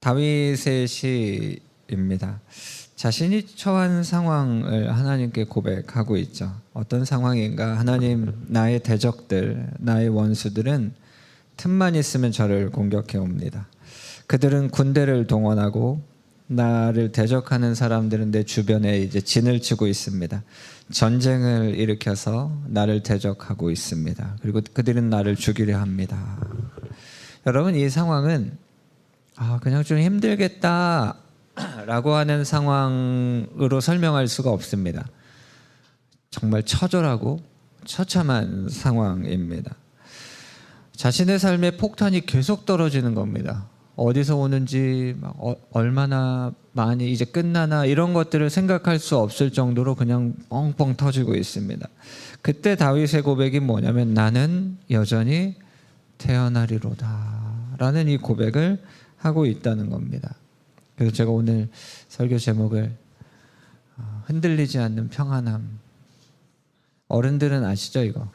다윗의 시입니다. 자신이 처한 상황을 하나님께 고백하고 있죠. 어떤 상황인가? 하나님, 나의 대적들, 나의 원수들은 틈만 있으면 저를 공격해 옵니다. 그들은 군대를 동원하고 나를 대적하는 사람들은 내 주변에 이제 진을 치고 있습니다. 전쟁을 일으켜서 나를 대적하고 있습니다. 그리고 그들은 나를 죽이려 합니다. 여러분, 이 상황은 그냥 좀 힘들겠다 라고 하는 상황으로 설명할 수가 없습니다. 정말 처절하고 처참한 상황입니다. 자신의 삶에 폭탄이 계속 떨어지는 겁니다. 어디서 오는지, 얼마나 많이 이제 끝나나 이런 것들을 생각할 수 없을 정도로 그냥 뻥뻥 터지고 있습니다. 그때 다윗의 고백이 뭐냐면, 나는 여전히 태어나리로다 라는 이 고백을 하고 있다는 겁니다. 그래서 제가 오늘 설교 제목을 흔들리지 않는 평안함. 어른들은 아시죠, 이거?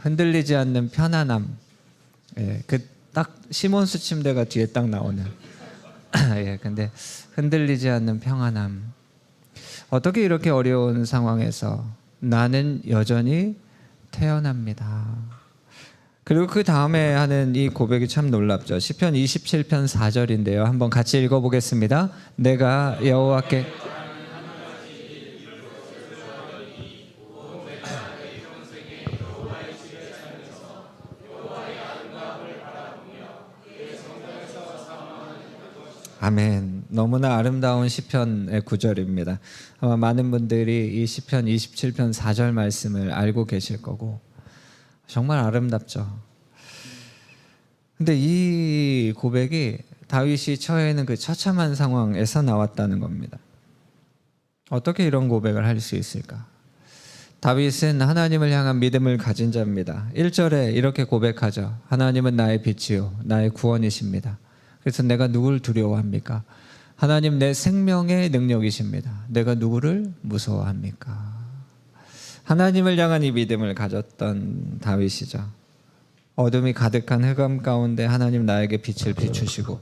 흔들리지 않는 편안함. 그 딱 시몬스 침대가 뒤에 딱 나오는. 근데 흔들리지 않는 평안함. 어떻게 이렇게 어려운 상황에서 나는 여전히 태어납니다. 그리고 그 다음에 하는 이 고백이 참 놀랍죠. 시편 27편 4절인데요. 한번 같이 읽어보겠습니다. 내가 여호와께 아멘. 너무나 아름다운 시편의 구절입니다. 아마 많은 분들이 이 시편 27편 4절 말씀을 알고 계실 거고 정말 아름답죠. 근데 이 고백이 다윗이 처해 있는 그 처참한 상황에서 나왔다는 겁니다. 어떻게 이런 고백을 할 수 있을까? 다윗은 하나님을 향한 믿음을 가진 자입니다. 1절에 이렇게 고백하죠. 하나님은 나의 빛이요 나의 구원이십니다. 그래서 내가 누구를 두려워합니까? 하나님 내 생명의 능력이십니다. 내가 누구를 무서워합니까? 하나님을 향한 이 믿음을 가졌던 다윗이죠. 어둠이 가득한 흑암 가운데 하나님 나에게 빛을 비추시고,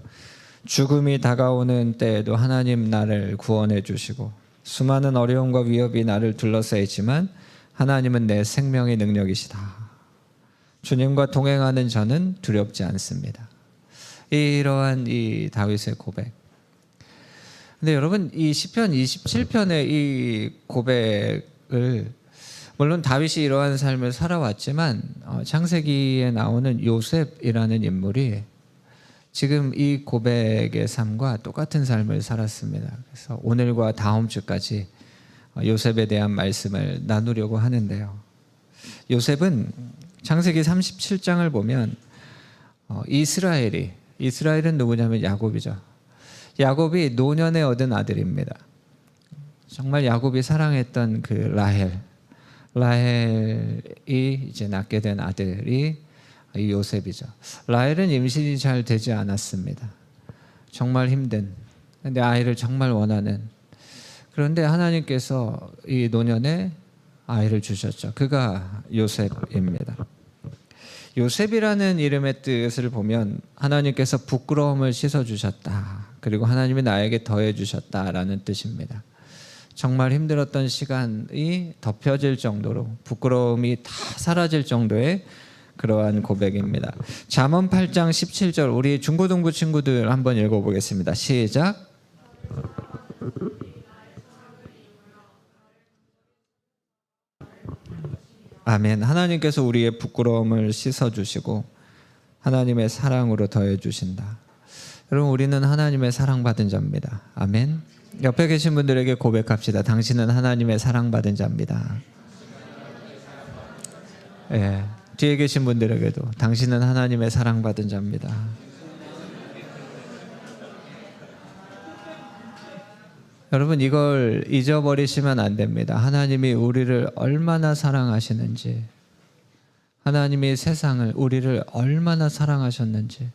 죽음이 다가오는 때에도 하나님 나를 구원해 주시고, 수많은 어려움과 위협이 나를 둘러싸 있지만 하나님은 내 생명의 능력이시다. 주님과 동행하는 저는 두렵지 않습니다. 이러한 이 다윗의 고백. 근데 여러분, 이 시편 27편의 이 고백을, 물론 다윗이 이러한 삶을 살아왔지만 창세기에 나오는 요셉이라는 인물이 지금 이 고백의 삶과 똑같은 삶을 살았습니다. 그래서 오늘과 다음 주까지 요셉에 대한 말씀을 나누려고 하는데요. 요셉은 창세기 37장을 보면 이스라엘은 누구냐면 야곱이죠. 야곱이 노년에 얻은 아들입니다. 정말 야곱이 사랑했던 그 라헬이 이제 낳게 된 아들이 이 요셉이죠. 라헬은 임신이 잘 되지 않았습니다. 정말 힘든, 근데 아이를 정말 원하는. 그런데 하나님께서 이 노년에 아이를 주셨죠. 그가 요셉입니다. 요셉이라는 이름의 뜻을 보면 하나님께서 부끄러움을 씻어주셨다. 그리고 하나님이 나에게 더해주셨다라는 뜻입니다. 정말 힘들었던 시간이 덮여질 정도로, 부끄러움이 다 사라질 정도의 그러한 고백입니다. 잠언 8장 17절, 우리 중고등부 친구들 한번 읽어보겠습니다. 시작. 아멘. 하나님께서 우리의 부끄러움을 씻어주시고 하나님의 사랑으로 더해주신다. 여러분, 우리는 하나님의 사랑받은 자입니다. 아멘. 옆에 계신 분들에게 고백합시다. 당신은 하나님의 사랑받은 자입니다. 뒤에 계신 분들에게도 당신은 하나님의 사랑받은 자입니다. 여러분, 이걸 잊어버리시면 안 됩니다. 하나님이 우리를 얼마나 사랑하시는지, 하나님이 세상을, 우리를 얼마나 사랑하셨는지,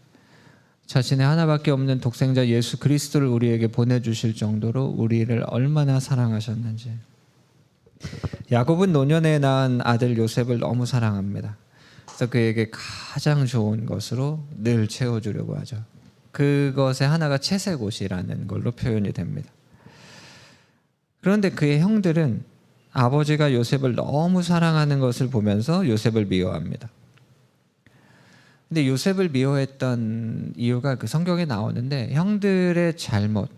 자신의 하나밖에 없는 독생자 예수 그리스도를 우리에게 보내주실 정도로 우리를 얼마나 사랑하셨는지. 야곱은 노년에 낳은 아들 요셉을 너무 사랑합니다. 그래서 그에게 가장 좋은 것으로 늘 채워주려고 하죠. 그것의 하나가 채색옷이라는 걸로 표현이 됩니다. 그런데 그의 형들은 아버지가 요셉을 너무 사랑하는 것을 보면서 요셉을 미워합니다. 근데 요셉을 미워했던 이유가 그 성경에 나오는데 형들의 잘못을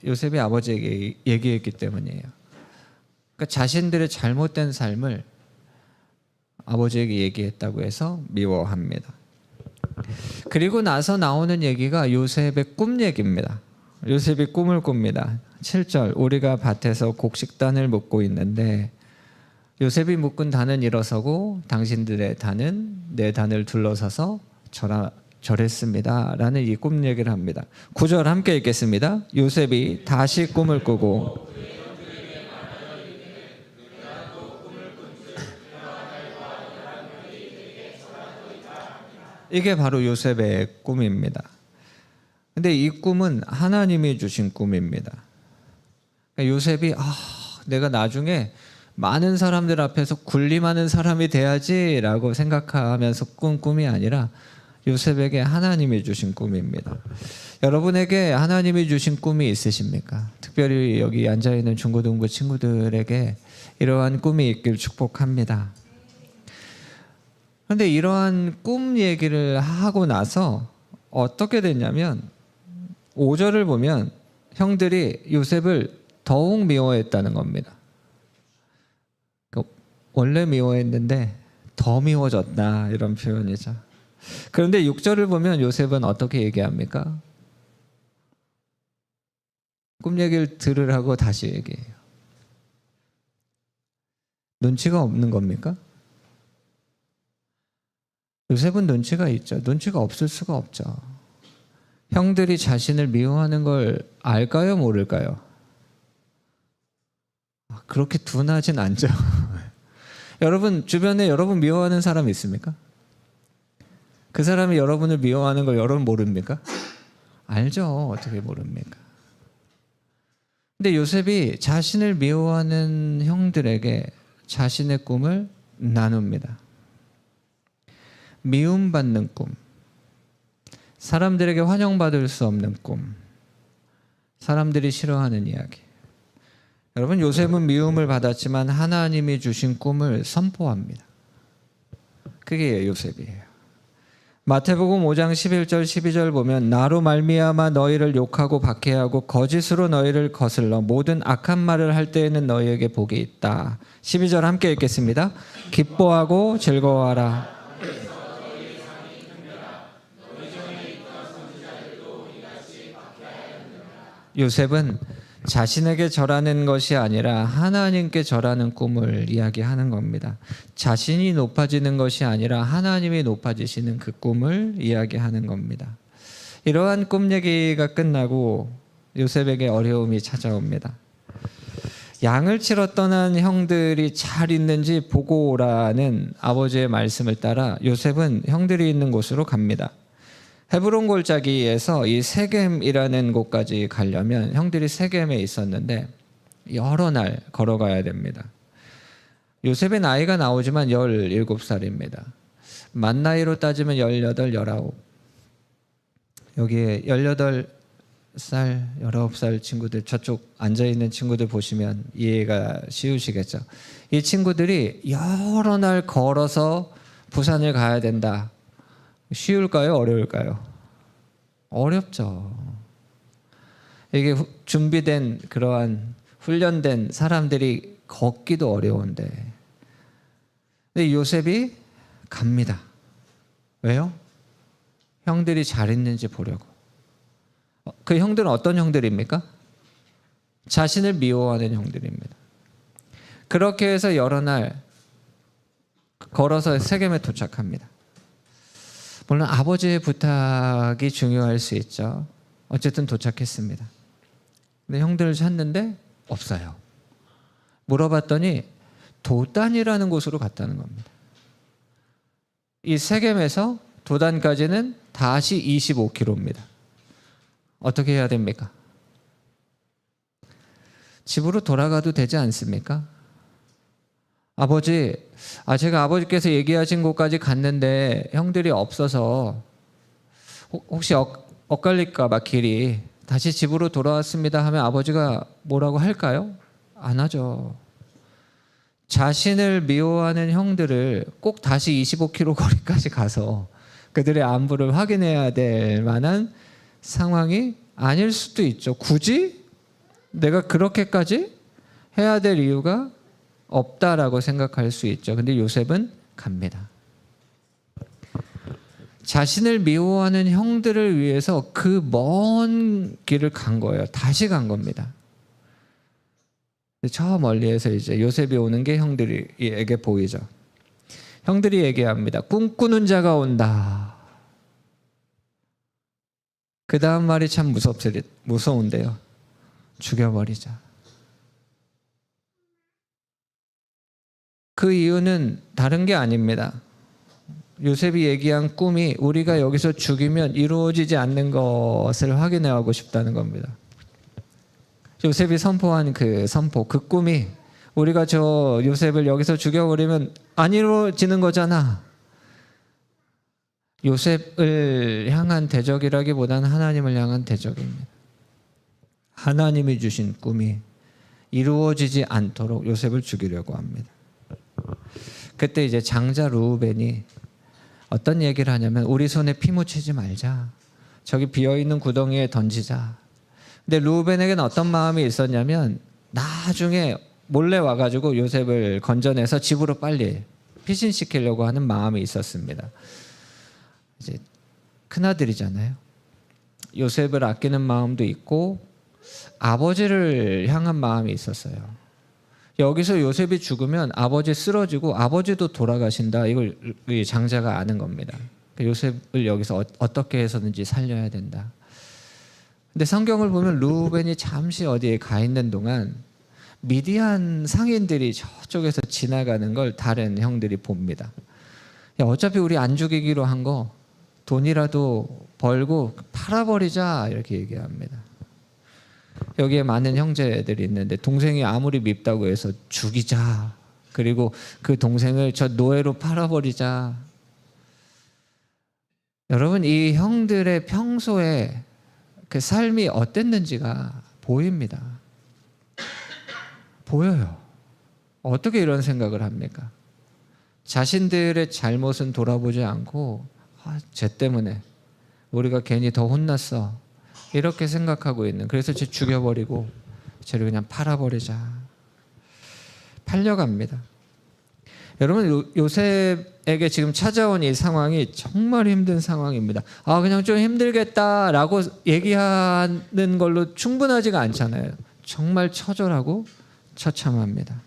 요셉이 아버지에게 얘기했기 때문이에요. 그러니까 자신들의 잘못된 삶을 아버지에게 얘기했다고 해서 미워합니다. 그리고 나서 나오는 얘기가 요셉의 꿈 얘기입니다. 요셉이 꿈을 꿉니다. 7절, 우리가 밭에서 곡식단을 묶고 있는데 요셉이 묶은 단은 일어서고 당신들의 단은 내 단을 둘러서서 절했습니다 라는 이 꿈 얘기를 합니다. 9절 함께 읽겠습니다. 요셉이 다시 꿈을 꾸고 이게 바로 요셉의 꿈입니다. 근데 이 꿈은 하나님이 주신 꿈입니다. 그러니까 요셉이 내가 나중에 많은 사람들 앞에서 군림하는 사람이 돼야지라고 생각하면서 꾼 꿈이 아니라 요셉에게 하나님이 주신 꿈입니다. 여러분에게 하나님이 주신 꿈이 있으십니까? 특별히 여기 앉아있는 중고등부 친구들에게 이러한 꿈이 있길 축복합니다. 그런데 이러한 꿈 얘기를 하고 나서 어떻게 됐냐면 5절을 보면 형들이 요셉을 더욱 미워했다는 겁니다. 원래 미워했는데 더 미워졌다 이런 표현이죠. 그런데 6절을 보면 요셉은 어떻게 얘기합니까? 꿈 얘기를 들으라고 다시 얘기해요. 눈치가 없는 겁니까? 요셉은 눈치가 있죠. 눈치가 없을 수가 없죠. 형들이 자신을 미워하는 걸 알까요? 모를까요? 그렇게 둔하진 않죠. 여러분 주변에 여러분 미워하는 사람 있습니까? 그 사람이 여러분을 미워하는 걸 여러분 모릅니까? 알죠. 어떻게 모릅니까? 근데 요셉이 자신을 미워하는 형들에게 자신의 꿈을 나눕니다. 미움받는 꿈, 사람들에게 환영받을 수 없는 꿈, 사람들이 싫어하는 이야기. 여러분 요셉은 미움을 받았지만 하나님이 주신 꿈을 선포합니다. 그게 요셉이에요. 마태복음 5장 11절 12절 보면 나로 말미암아 너희를 욕하고 박해하고 거짓으로 너희를 거슬러 모든 악한 말을 할 때에는 너희에게 복이 있다. 12절 함께 읽겠습니다. 기뻐하고 즐거워하라. 요셉은 자신에게 절하는 것이 아니라 하나님께 절하는 꿈을 이야기하는 겁니다. 자신이 높아지는 것이 아니라 하나님이 높아지시는 그 꿈을 이야기하는 겁니다. 이러한 꿈 얘기가 끝나고 요셉에게 어려움이 찾아옵니다. 양을 치러 떠난 형들이 잘 있는지 보고 오라는 아버지의 말씀을 따라 요셉은 형들이 있는 곳으로 갑니다. 헤브론 골짜기에서 이 세겜이라는 곳까지 가려면 형들이 세겜에 있었는데 여러 날 걸어가야 됩니다. 요셉의 나이가 나오지만 17살입니다. 만 나이로 따지면 18, 19. 여기에 18살, 19살 친구들 저쪽 앉아있는 친구들 보시면 이해가 쉬우시겠죠. 이 친구들이 여러 날 걸어서 부산을 가야 된다. 쉬울까요? 어려울까요? 어렵죠. 이게 준비된 그러한 훈련된 사람들이 걷기도 어려운데 근데 요셉이 갑니다. 왜요? 형들이 잘 있는지 보려고. 그 형들은 어떤 형들입니까? 자신을 미워하는 형들입니다. 그렇게 해서 여러 날 걸어서 세겜에 도착합니다. 물론 아버지의 부탁이 중요할 수 있죠. 어쨌든 도착했습니다. 근데 형들을 찾는데 없어요. 물어봤더니 도단이라는 곳으로 갔다는 겁니다. 이 세겜에서 도단까지는 다시 25km입니다. 어떻게 해야 됩니까? 집으로 돌아가도 되지 않습니까? 아버지, 제가 아버지께서 얘기하신 곳까지 갔는데 형들이 없어서 혹시 엇갈릴까 봐 길이 다시 집으로 돌아왔습니다 하면 아버지가 뭐라고 할까요? 안 하죠. 자신을 미워하는 형들을 꼭 다시 25km 거리까지 가서 그들의 안부를 확인해야 될 만한 상황이 아닐 수도 있죠. 굳이 내가 그렇게까지 해야 될 이유가 없다라고 생각할 수 있죠. 근데 요셉은 갑니다. 자신을 미워하는 형들을 위해서 그 먼 길을 간 거예요. 다시 간 겁니다. 저 멀리에서 이제 요셉이 오는 게 형들에게 보이죠. 형들이 얘기합니다. 꿈꾸는 자가 온다. 그 다음 말이 참 무서운데요. 죽여버리자. 그 이유는 다른 게 아닙니다. 요셉이 얘기한 꿈이 우리가 여기서 죽이면 이루어지지 않는 것을 확인하고 싶다는 겁니다. 요셉이 선포한 그 선포, 그 꿈이 우리가 저 요셉을 여기서 죽여버리면 안 이루어지는 거잖아. 요셉을 향한 대적이라기보다는 하나님을 향한 대적입니다. 하나님이 주신 꿈이 이루어지지 않도록 요셉을 죽이려고 합니다. 그때 이제 장자 르우벤이 어떤 얘기를 하냐면 우리 손에 피 묻히지 말자. 저기 비어있는 구덩이에 던지자. 근데 르우벤에게는 어떤 마음이 있었냐면 나중에 몰래 와가지고 요셉을 건져내서 집으로 빨리 피신시키려고 하는 마음이 있었습니다. 이제 큰아들이잖아요. 요셉을 아끼는 마음도 있고 아버지를 향한 마음이 있었어요. 여기서 요셉이 죽으면 아버지 쓰러지고 아버지도 돌아가신다. 이걸 장자가 아는 겁니다. 요셉을 여기서 어떻게 해서든지 살려야 된다. 근데 성경을 보면 르우벤이 잠시 어디에 가 있는 동안 미디안 상인들이 저쪽에서 지나가는 걸 다른 형들이 봅니다. 야, 어차피 우리 안 죽이기로 한 거 돈이라도 벌고 팔아버리자 이렇게 얘기합니다. 여기에 많은 형제들이 있는데 동생이 아무리 밉다고 해서 죽이자. 그리고 그 동생을 저 노예로 팔아버리자. 여러분 이 형들의 평소에 그 삶이 어땠는지가 보입니다. 보여요. 어떻게 이런 생각을 합니까? 자신들의 잘못은 돌아보지 않고 쟤 때문에 우리가 괜히 더 혼났어. 이렇게 생각하고 있는. 그래서 쟤 죽여버리고 쟤를 그냥 팔아버리자. 팔려갑니다. 여러분 요셉에게 지금 찾아온 이 상황이 정말 힘든 상황입니다. 그냥 좀 힘들겠다라고 얘기하는 걸로 충분하지가 않잖아요. 정말 처절하고 처참합니다.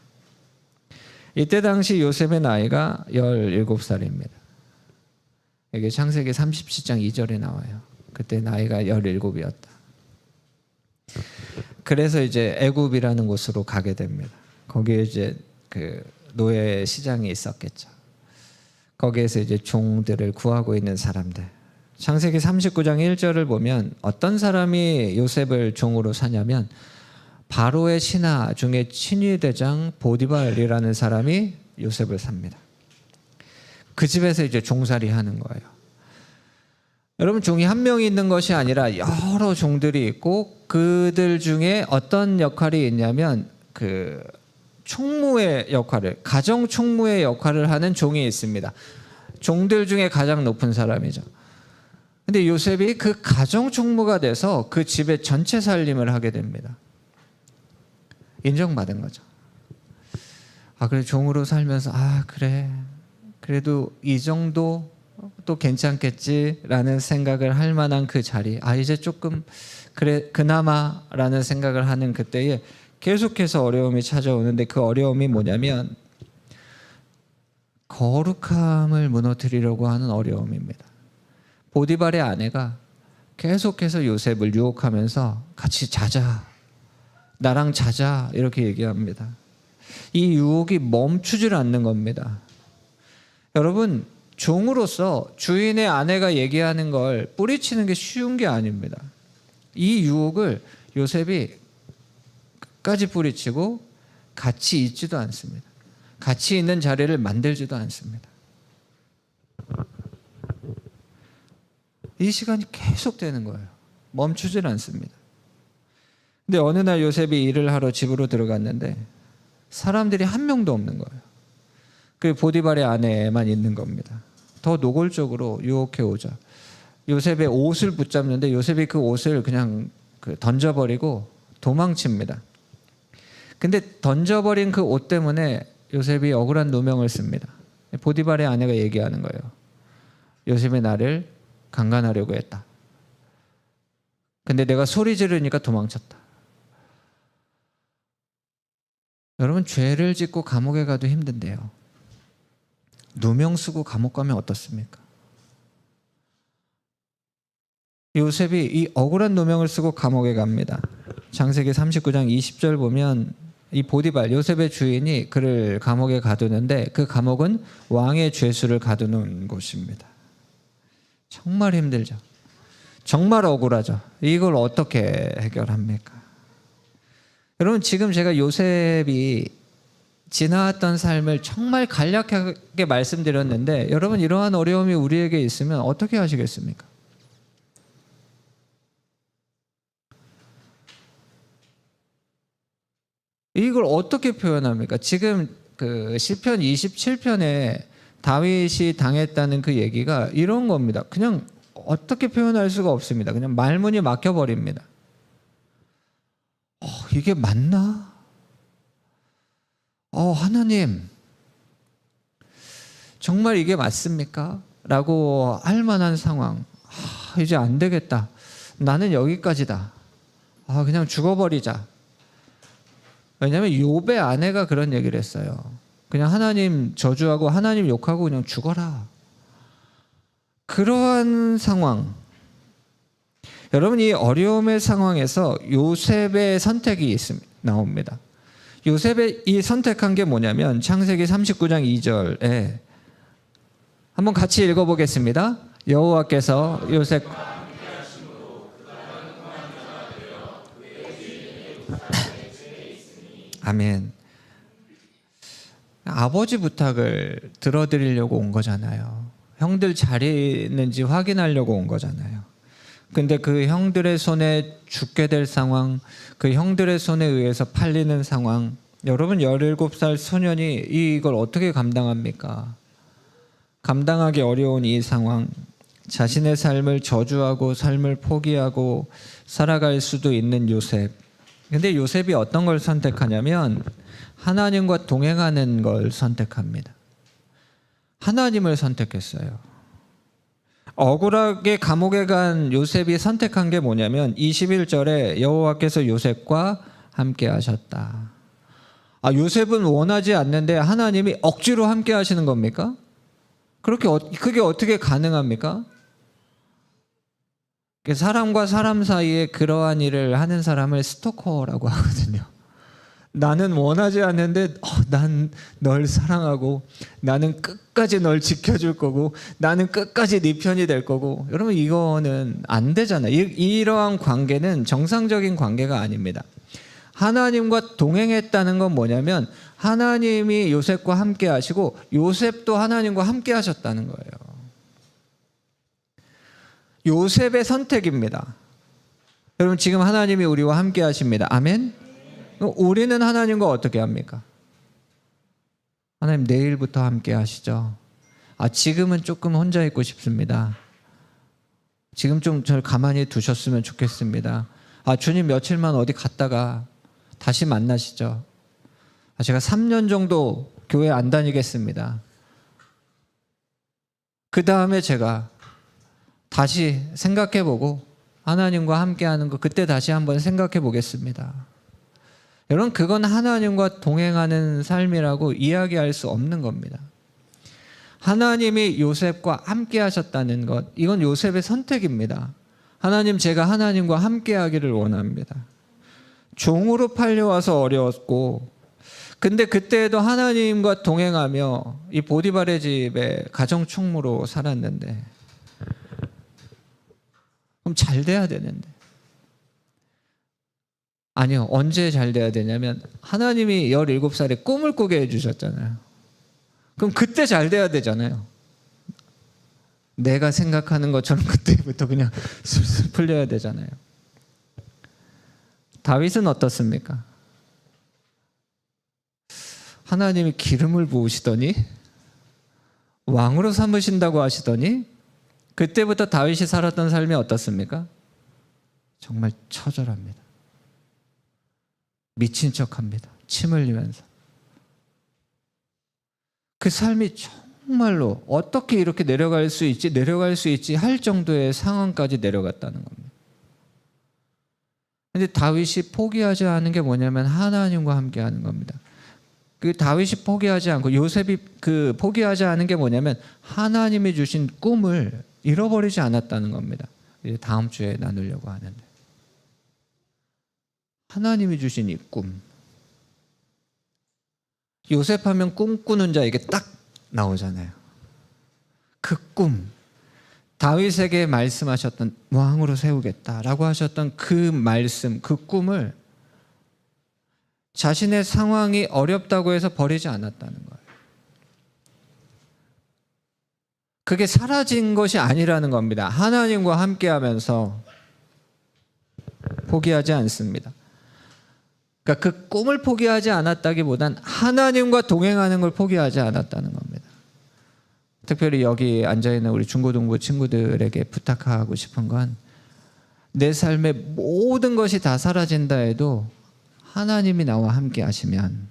이때 당시 요셉의 나이가 17살입니다. 이게 창세기 37장 2절에 나와요. 그때 나이가 17이었다. 그래서 이제 애굽이라는 곳으로 가게 됩니다. 거기에 이제 그 노예 시장이 있었겠죠. 거기에서 이제 종들을 구하고 있는 사람들. 창세기 39장 1절을 보면 어떤 사람이 요셉을 종으로 사냐면 바로의 신하 중에 친위대장 보디발이라는 사람이 요셉을 삽니다. 그 집에서 이제 종살이 하는 거예요. 여러분 종이 한 명이 있는 것이 아니라 여러 종들이 있고 그들 중에 어떤 역할이 있냐면 그 총무의 역할을, 가정 총무의 역할을 하는 종이 있습니다. 종들 중에 가장 높은 사람이죠. 근데 요셉이 그 가정 총무가 돼서 그 집의 전체 살림을 하게 됩니다. 인정받은 거죠. 그래 종으로 살면서 그래 그래도 이 정도 또 괜찮겠지라는 생각을 할 만한 그 자리, 이제 조금 그래 그나마라는 생각을 하는 그때에 계속해서 어려움이 찾아오는데 그 어려움이 뭐냐면 거룩함을 무너뜨리려고 하는 어려움입니다. 보디발의 아내가 계속해서 요셉을 유혹하면서 같이 자자, 나랑 자자 이렇게 얘기합니다. 이 유혹이 멈추질 않는 겁니다. 여러분 종으로서 주인의 아내가 얘기하는 걸 뿌리치는 게 쉬운 게 아닙니다. 이 유혹을 요셉이 끝까지 뿌리치고 같이 있지도 않습니다. 같이 있는 자리를 만들지도 않습니다. 이 시간이 계속 되는 거예요. 멈추질 않습니다. 근데 어느 날 요셉이 일을 하러 집으로 들어갔는데 사람들이 한 명도 없는 거예요. 그 보디발의 아내만 있는 겁니다. 더 노골적으로 유혹해 오자. 요셉의 옷을 붙잡는데 요셉이 그 옷을 그냥 던져버리고 도망칩니다. 근데 던져버린 그 옷 때문에 요셉이 억울한 누명을 씁니다. 보디발의 아내가 얘기하는 거예요. 요셉이 나를 강간하려고 했다. 근데 내가 소리 지르니까 도망쳤다. 여러분, 죄를 짓고 감옥에 가도 힘든데요. 누명 쓰고 감옥 가면 어떻습니까? 요셉이 이 억울한 누명을 쓰고 감옥에 갑니다. 창세기 39장 20절 보면 이 보디발, 요셉의 주인이 그를 감옥에 가두는데 그 감옥은 왕의 죄수를 가두는 곳입니다. 정말 힘들죠. 정말 억울하죠. 이걸 어떻게 해결합니까? 여러분, 지금 제가 요셉이 지나왔던 삶을 정말 간략하게 말씀드렸는데 여러분, 이러한 어려움이 우리에게 있으면 어떻게 하시겠습니까? 이걸 어떻게 표현합니까? 지금 그 시편 27편에 다윗이 당했다는 그 얘기가 이런 겁니다. 그냥 어떻게 표현할 수가 없습니다. 그냥 말문이 막혀버립니다. 이게 맞나? 하나님, 정말 이게 맞습니까? 라고 할 만한 상황. 이제 안 되겠다. 나는 여기까지다. 그냥 죽어버리자. 왜냐하면 욥의 아내가 그런 얘기를 했어요. 그냥 하나님 저주하고 하나님 욕하고 그냥 죽어라. 그러한 상황. 여러분, 이 어려움의 상황에서 요셉의 선택이 나옵니다. 요셉의 이 선택한 게 뭐냐면 창세기 39장 2절에 한번 같이 읽어보겠습니다. 여호와께서 요셉 아멘. 아버지 부탁을 들어드리려고 온 거잖아요. 형들 잘 있는지 확인하려고 온 거잖아요. 근데 그 형들의 손에 죽게 될 상황, 그 형들의 손에 의해서 팔리는 상황, 여러분 17살 소년이 이걸 어떻게 감당합니까? 감당하기 어려운 이 상황, 자신의 삶을 저주하고 삶을 포기하고 살아갈 수도 있는 요셉. 근데 요셉이 어떤 걸 선택하냐면 하나님과 동행하는 걸 선택합니다. 하나님을 선택했어요. 억울하게 감옥에 간 요셉이 선택한 게 뭐냐면 21절에 여호와께서 요셉과 함께 하셨다. 요셉은 원하지 않는데 하나님이 억지로 함께 하시는 겁니까? 그게 어떻게 가능합니까? 사람과 사람 사이에 그러한 일을 하는 사람을 스토커라고 하거든요. 나는 원하지 않는데 난 널 사랑하고 나는 끝까지 널 지켜줄 거고 나는 끝까지 네 편이 될 거고. 여러분, 이거는 안 되잖아요. 이러한 관계는 정상적인 관계가 아닙니다. 하나님과 동행했다는 건 뭐냐면 하나님이 요셉과 함께 하시고 요셉도 하나님과 함께 하셨다는 거예요. 요셉의 선택입니다. 여러분, 지금 하나님이 우리와 함께 하십니다. 아멘? 우리는 하나님과 어떻게 합니까? 하나님, 내일부터 함께 하시죠. 지금은 조금 혼자 있고 싶습니다. 지금 좀 저를 가만히 두셨으면 좋겠습니다. 주님, 며칠만 어디 갔다가 다시 만나시죠. 제가 3년 정도 교회 안 다니겠습니다. 그 다음에 제가 다시 생각해보고 하나님과 함께하는 거 그때 다시 한번 생각해 보겠습니다. 여러분, 그건 하나님과 동행하는 삶이라고 이야기할 수 없는 겁니다. 하나님이 요셉과 함께 하셨다는 것, 이건 요셉의 선택입니다. 하나님, 제가 하나님과 함께 하기를 원합니다. 종으로 팔려와서 어려웠고, 근데 그때에도 하나님과 동행하며 이 보디발의 집에 가정총무로 살았는데, 그럼 잘 돼야 되는데. 아니요, 언제 잘 돼야 되냐면 하나님이 17살에 꿈을 꾸게 해주셨잖아요. 그럼 그때 잘 돼야 되잖아요. 내가 생각하는 것처럼 그때부터 그냥 술술 풀려야 되잖아요. 다윗은 어떻습니까? 하나님이 기름을 부으시더니 왕으로 삼으신다고 하시더니 그때부터 다윗이 살았던 삶이 어떻습니까? 정말 처절합니다. 미친 척합니다. 침 흘리면서. 그 삶이 정말로 어떻게 이렇게 내려갈 수 있지 할 정도의 상황까지 내려갔다는 겁니다. 근데 다윗이 포기하지 않은 게 뭐냐면 하나님과 함께 하는 겁니다. 그 다윗이 포기하지 않고 요셉이 그 포기하지 않은 게 뭐냐면 하나님이 주신 꿈을 잃어버리지 않았다는 겁니다. 이제 다음 주에 나누려고 하는데 하나님이 주신 이 꿈. 요셉 하면 꿈꾸는 자 이게 딱 나오잖아요. 그 꿈. 다윗에게 말씀하셨던 왕으로 세우겠다라고 하셨던 그 말씀, 그 꿈을 자신의 상황이 어렵다고 해서 버리지 않았다는 거예요. 그게 사라진 것이 아니라는 겁니다. 하나님과 함께하면서 포기하지 않습니다. 그러니까 그 꿈을 포기하지 않았다기보단 하나님과 동행하는 걸 포기하지 않았다는 겁니다. 특별히 여기 앉아있는 우리 중고등부 친구들에게 부탁하고 싶은 건 내 삶의 모든 것이 다 사라진다 해도 하나님이 나와 함께 하시면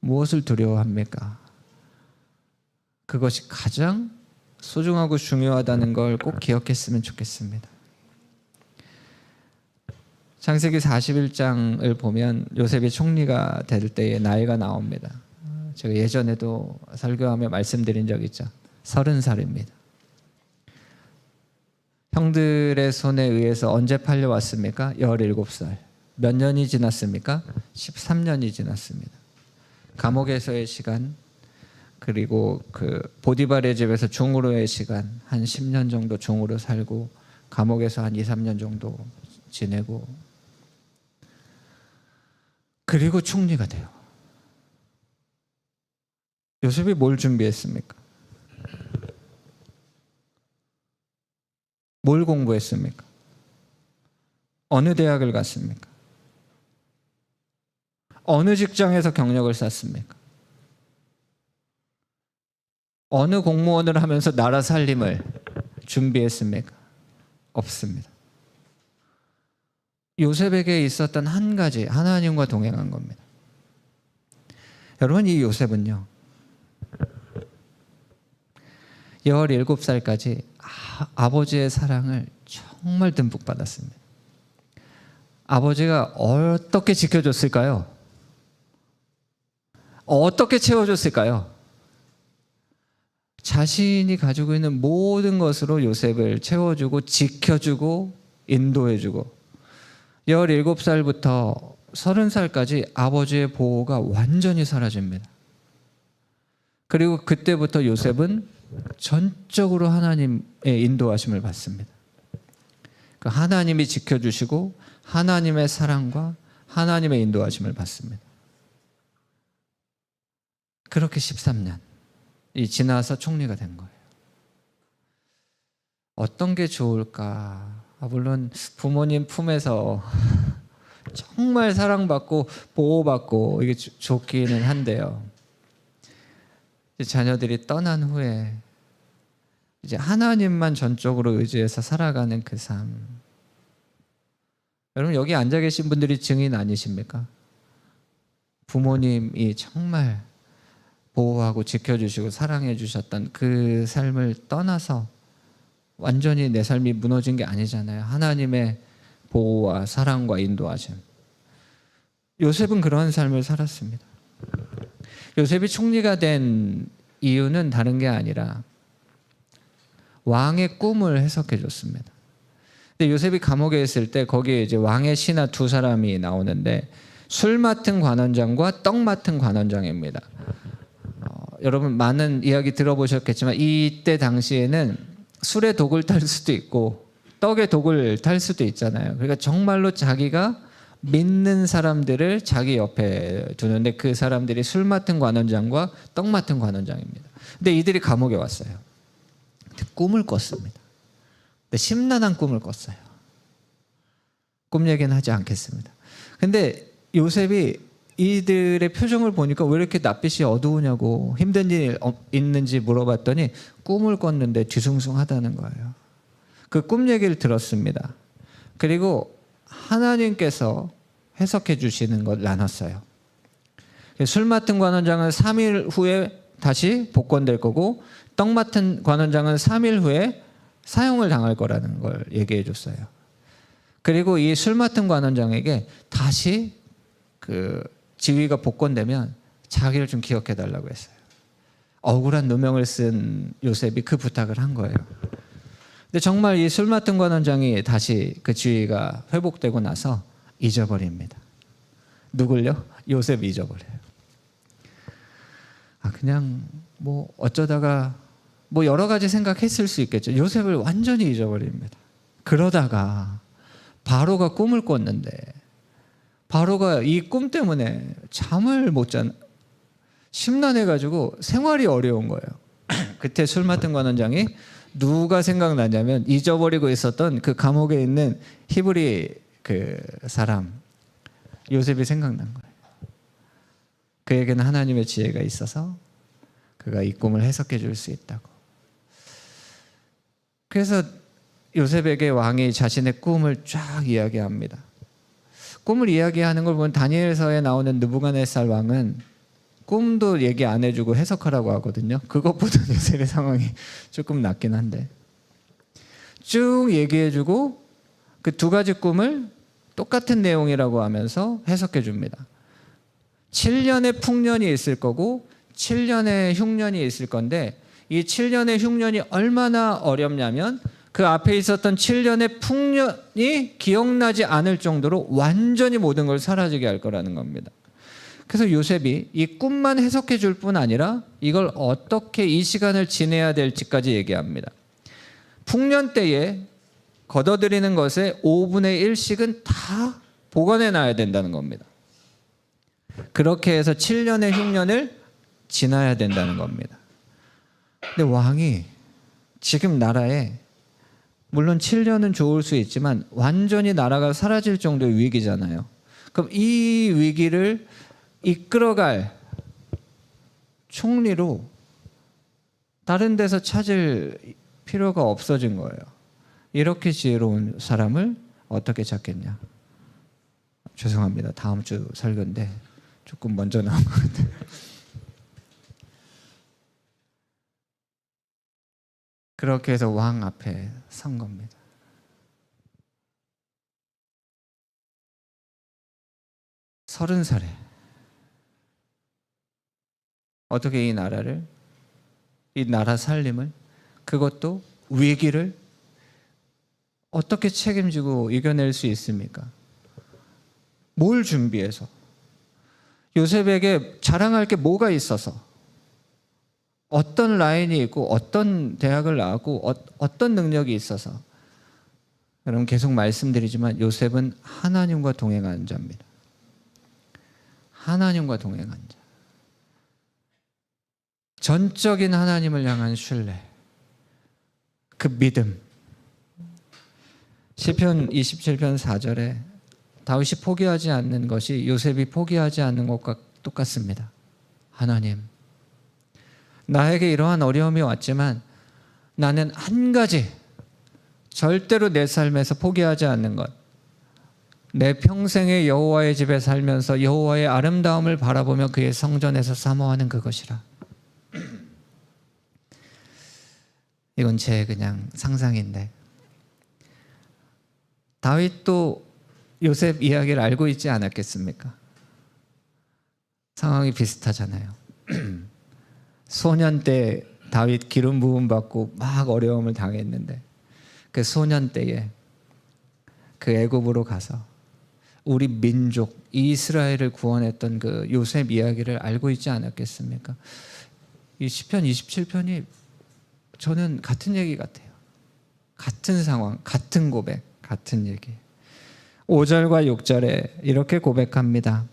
무엇을 두려워합니까? 그것이 가장 소중하고 중요하다는 걸 꼭 기억했으면 좋겠습니다. 창세기 41장을 보면 요셉이 총리가 될 때의 나이가 나옵니다. 제가 예전에도 설교하며 말씀드린 적 있죠. 30살입니다. 형들의 손에 의해서 언제 팔려왔습니까? 17살. 몇 년이 지났습니까? 13년이 지났습니다. 감옥에서의 시간, 그리고 그 보디발의 집에서 종으로의 시간 한 10년 정도 종으로 살고 감옥에서 한 2, 3년 정도 지내고 그리고 총리가 돼요. 요셉이 뭘 준비했습니까? 뭘 공부했습니까? 어느 대학을 갔습니까? 어느 직장에서 경력을 쌓습니까? 어느 공무원을 하면서 나라 살림을 준비했습니까? 없습니다. 요셉에게 있었던 한 가지, 하나님과 동행한 겁니다. 여러분, 이 요셉은요 17살까지 아버지의 사랑을 정말 듬뿍 받았습니다. 아버지가 어떻게 지켜줬을까요? 어떻게 채워줬을까요? 자신이 가지고 있는 모든 것으로 요셉을 채워주고 지켜주고 인도해주고 17살부터 30살까지 아버지의 보호가 완전히 사라집니다. 그리고 그때부터 요셉은 전적으로 하나님의 인도하심을 받습니다. 그 하나님이 지켜주시고 하나님의 사랑과 하나님의 인도하심을 받습니다. 그렇게 13년이 지나서 총리가 된 거예요. 어떤 게 좋을까? 물론 부모님 품에서 정말 사랑받고 보호받고 이게 좋기는 한데요. 자녀들이 떠난 후에 이제 하나님만 전적으로 의지해서 살아가는 그 삶. 여러분 여기 앉아 계신 분들이 증인 아니십니까? 부모님이 정말 보호하고 지켜주시고 사랑해 주셨던 그 삶을 떠나서 완전히 내 삶이 무너진 게 아니잖아요. 하나님의 보호와 사랑과 인도하심. 요셉은 그런 삶을 살았습니다. 요셉이 총리가 된 이유는 다른 게 아니라 왕의 꿈을 해석해 줬습니다. 근데 요셉이 감옥에 있을 때 거기에 이제 왕의 신하 두 사람이 나오는데 술 맡은 관원장과 떡 맡은 관원장입니다. 여러분 많은 이야기 들어보셨겠지만 이때 당시에는 술의 독을 탈 수도 있고 떡의 독을 탈 수도 있잖아요. 그러니까 정말로 자기가 믿는 사람들을 자기 옆에 두는데 그 사람들이 술 맡은 관원장과 떡 맡은 관원장입니다. 근데 이들이 감옥에 왔어요. 꿈을 꿨습니다. 근데 심란한 꿈을 꿨어요. 꿈 얘기는 하지 않겠습니다. 근데 요셉이 이들의 표정을 보니까 왜 이렇게 낯빛이 어두우냐고, 힘든 일 있는지 물어봤더니 꿈을 꿨는데 뒤숭숭하다는 거예요. 그 꿈 얘기를 들었습니다. 그리고 하나님께서 해석해 주시는 걸 나눴어요. 술 맡은 관원장은 3일 후에 다시 복권될 거고, 떡 맡은 관원장은 3일 후에 사형을 당할 거라는 걸 얘기해 줬어요. 그리고 이 술 맡은 관원장에게 다시 그 지위가 복권되면 자기를 좀 기억해 달라고 했어요. 억울한 누명을 쓴 요셉이 그 부탁을 한 거예요. 근데 정말 이 술 맡은 관원장이 다시 그 지위가 회복되고 나서 잊어버립니다. 누굴요? 요셉 잊어버려요. 그냥 뭐 어쩌다가 뭐 여러 가지 생각했을 수 있겠죠. 요셉을 완전히 잊어버립니다. 그러다가 바로가 꿈을 꿨는데, 바로가 이 꿈 때문에 잠을 못 잔, 심란해가지고 생활이 어려운 거예요. 그때 술 맡은 관원장이 누가 생각나냐면 잊어버리고 있었던 그 감옥에 있는 히브리 그 사람 요셉이 생각난 거예요. 그에게는 하나님의 지혜가 있어서 그가 이 꿈을 해석해 줄 수 있다고. 그래서 요셉에게 왕이 자신의 꿈을 쫙 이야기합니다. 꿈을 이야기하는 걸 보면 다니엘서에 나오는 느부갓네살 왕은 꿈도 얘기 안 해주고 해석하라고 하거든요. 그것보다 요셉의 상황이 조금 낫긴 한데, 쭉 얘기해주고 그 두 가지 꿈을 똑같은 내용이라고 하면서 해석해 줍니다. 7년의 풍년이 있을 거고 7년의 흉년이 있을 건데, 이 7년의 흉년이 얼마나 어렵냐면 그 앞에 있었던 7년의 풍년이 기억나지 않을 정도로 완전히 모든 걸 사라지게 할 거라는 겁니다. 그래서 요셉이 이 꿈만 해석해 줄 뿐 아니라 이걸 어떻게 이 시간을 지내야 될지까지 얘기합니다. 풍년 때에 걷어들이는 것의 5분의 1씩은 다 보관해 놔야 된다는 겁니다. 그렇게 해서 7년의 흉년을 지나야 된다는 겁니다. 근데 왕이 지금 나라에, 물론 7년은 좋을 수 있지만 완전히 나라가 사라질 정도의 위기잖아요. 그럼 이 위기를 이끌어갈 총리로 다른 데서 찾을 필요가 없어진 거예요. 이렇게 지혜로운 사람을 어떻게 찾겠냐. 죄송합니다. 다음 주 설교인데 조금 먼저 나온 것 같아요. 그렇게 해서 왕 앞에 선 겁니다. 서른 살에 어떻게 이 나라를, 이 나라 살림을, 그것도 위기를 어떻게 책임지고 이겨낼 수 있습니까? 뭘 준비해서? 요셉에게 자랑할 게 뭐가 있어서? 어떤 라인이 있고 어떤 대학을 나왔고 어떤 능력이 있어서? 여러분, 계속 말씀드리지만 요셉은 하나님과 동행한 자입니다. 하나님과 동행한 자. 전적인 하나님을 향한 신뢰, 그 믿음. 시편 27편 4절에 다윗이 포기하지 않는 것이 요셉이 포기하지 않는 것과 똑같습니다. 하나님, 나에게 이러한 어려움이 왔지만 나는 한 가지 절대로 내 삶에서 포기하지 않는 것, 내 평생에 여호와의 집에 살면서 여호와의 아름다움을 바라보며 그의 성전에서 사모하는 그것이라. 이건 제 그냥 상상인데, 다윗도 요셉 이야기를 알고 있지 않았겠습니까? 상황이 비슷하잖아요. 소년 때 다윗 기름 부음 받고 막 어려움을 당했는데, 그 소년 때에 그 애굽으로 가서 우리 민족 이스라엘을 구원했던 그 요셉 이야기를 알고 있지 않았겠습니까? 이 시편 27편이 저는 같은 얘기 같아요. 같은 상황, 같은 고백, 같은 얘기. 5절과 6절에 이렇게 고백합니다.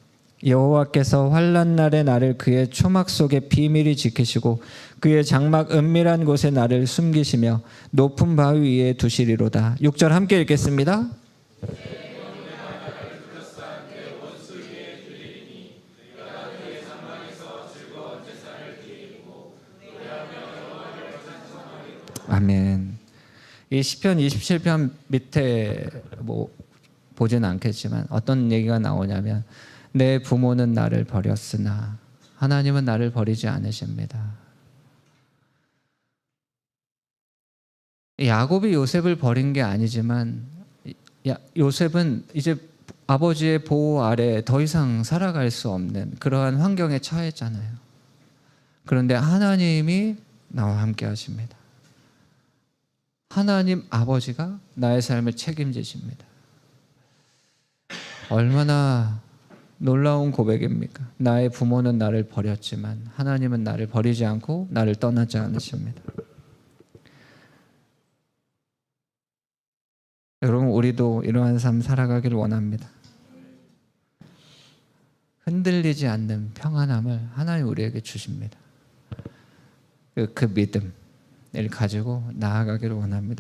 여호와께서 환난 날에 나를 그의 초막 속에 비밀히 지키시고 그의 장막 은밀한 곳에 나를 숨기시며 높은 바위 위에 두시리로다. 6절 함께 읽겠습니다. 아멘. 이 시편 27편 밑에 보지는 않겠지만 어떤 얘기가 나오냐면 내 부모는 나를 버렸으나 하나님은 나를 버리지 않으십니다. 야곱이 요셉을 버린 게 아니지만 요셉은 이제 아버지의 보호 아래 더 이상 살아갈 수 없는 그러한 환경에 처했잖아요. 그런데 하나님이 나와 함께 하십니다. 하나님 아버지가 나의 삶을 책임지십니다. 얼마나 놀라운 고백입니까? 나의 부모는 나를 버렸지만 하나님은 나를 버리지 않고 나를 떠나지 않으십니다. 여러분, 우리도 이러한 삶 살아가길 원합니다. 흔들리지 않는 평안함을 하나님 우리에게 주십니다. 그 믿음을 가지고 나아가기를 원합니다.